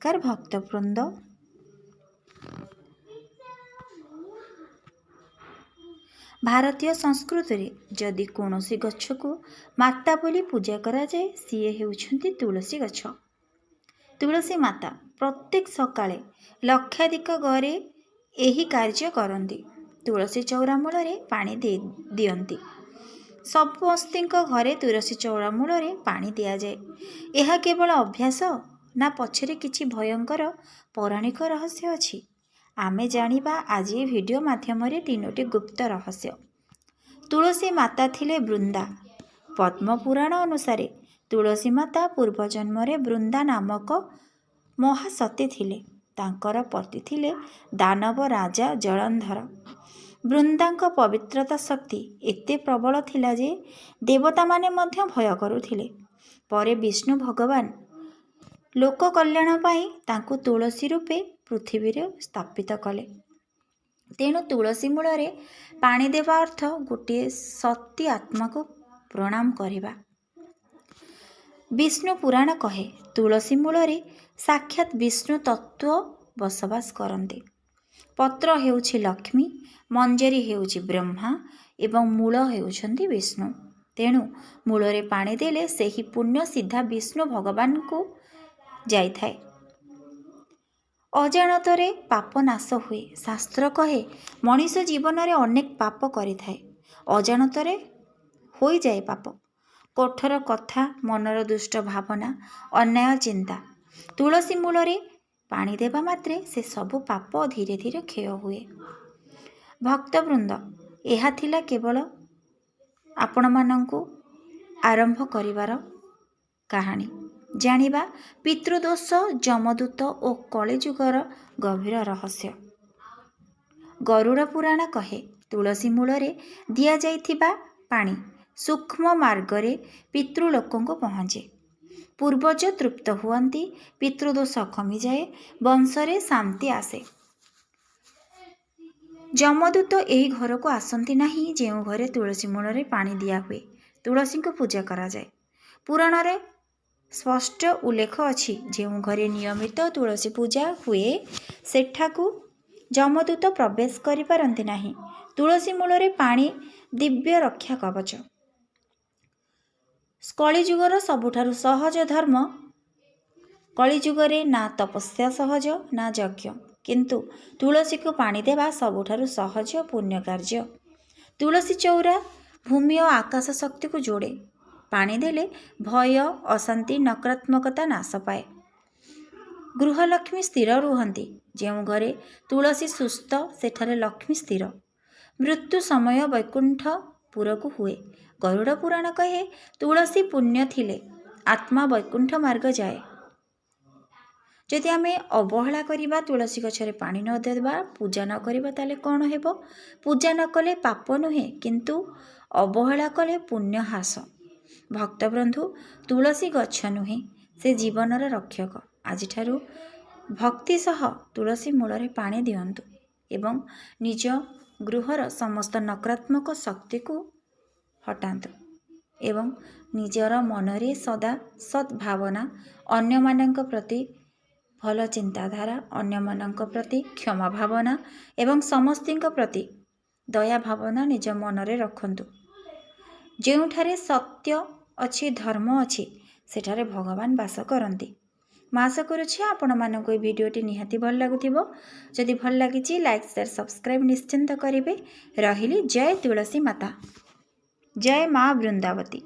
नमस्कार भक्तवृंद। भारतीय संस्कृति रे जदि कौनसी गछ को माता बोली पूजा करा जाए सीए हेउछंती तुलसी गछ। तुलसी माता प्रत्येक सकाळे लक्षाधिक घरे एही कार्य करती। तुलसी चौरा मूल पानी दियंती। समस्तिंक घरे तुलसी चौरा मूल पानी दिया जाए। यह केवल अभ्यास ना पछरे किछि भयंकर पौराणिक रहस्य अछि। आमे जानिबा आज ये वीडियो माध्यम रे तीनोटी गुप्त रहस्य। तुलसी माता थिले बृंदा। पद्म पुराण अनुसारे तुलसी माता पूर्व जन्म रे बृंदा नामक महासती थिले। तांकर पति थिले दानव राजा जलंधर। बृंदांक पवित्रता शक्ति एते प्रबल थिला जे देवता माने मध्य भय करुथिले। परे विष्णु भगवान लोक कल्याण पाई तांको तुलसी रूपे पृथ्वी रे स्थापित कले। तेणु तुलसी मूल पानी देवा अर्थ गोटे सती आत्मा को प्रणाम करिबा। विष्णु पुराण कहे तुलसी मूल साक्षात विष्णु तत्व बसवास करते। पत्र हेउछि लक्ष्मी, मंजरी हेउछि ब्रह्मा एवं मूल हेउछंती विष्णु। तेणु मूल पानी देले सेही पुण्य सीधा विष्णु भगवान को जाई थाए। अजाणतरे पाप नाश हुए। शास्त्र कहे मनीष जीवन में अनेक पाप करि थाए। अजाणतरे होई जाए पाप। कठोर कथा, मनर दुष्ट भावना, अन्याय चिंता। तुलसी मूल पानी देवा मात्रे से सबु पाप धीरे धीरे क्षय हुए। भक्तवृंद, यह थिला केवल आपण मानंकु आरंभ करिवार कहानी। जानिबा पितृदोष, जमदूत और कलिजुगर गभीर रहस्य। गरुड़ पुराण कहे तुलसी मूल दिया जाइथिबा पानी सूक्ष्म मार्गरे पितृलोकों को पहुँचे। पूर्वज तृप्त हुअंती, पितृदोष कमी जाए, वंशरे शांति आसे। जमदूत एही घर को आसंती नहीं जेउ घरे तुलसी मूल पानी दिया हुए। तुलसी को पूजा करा जाए। पुराण रे स्पष्ट उल्लेख अछि जेउ घरे नियमित तुलसी पूजा हुए सेठाकू जमदूत प्रवेश करि पारंती नाही। तुलसी मूल पानी दिव्य रक्षा कवच। कलिजुगर सबुठारु सहज धर्म। कलिजुगरे ना तपस्या सहज ना यज्ञ, किंतु तुलसी को पानी देवा सबुठारु सहज पुण्य कार्य। तुलसी चौरा भूमि और आकाश शक्ति को जोड़े। पानी देले भय, अशांति, नकारात्मकता नाश पाए। गृहलक्ष्मी स्थिर रुहंती। जेउ घरे तुलसी सुस्थ सेठारे लक्ष्मी स्थिर। मृत्यु समय वैकुंठपुर को हुए। गरुड़ पुराण कहे तुलसी पुण्य थिले आत्मा वैकुंठ मार्ग जाए। जदि आमे अवहेला करिबा, तुलसी गछरे पानी न देबा, पूजा न करिबा, ताले कौन हेबो? पूजा न कले पाप नुहे, किंतु अवहेला कले पुण्य हास। भक्तबंधु, तुलसी गछ नुहे, से जीवनर रक्षक। आजिठारु भक्ति सह तुलसी मूल पानी दियंतु एवं निज गृहर समस्त नकारात्मक शक्ति को हटातु एवं निजर मनरे सदा सद्भावना, अन्य मानक प्रति भल चिंताधारा, अन्य मानक प्रति क्षमा भावना एवं समस्तिंक प्रति दया भावना निज मनरे रखंतु। जेउठारे सत्य अच्छी, धर्म अच्छी, सेठारे भगवान वास करती। मैं आशा करुच्छे आपण मानक भिडियोटी निहाती भल लगुथिबो। जदि भल लागिछि लाइक, शेयर, सब्सक्राइब निश्चिंत करिवे। रहिली। जय तुलसी माता। जय माँ वृंदावती।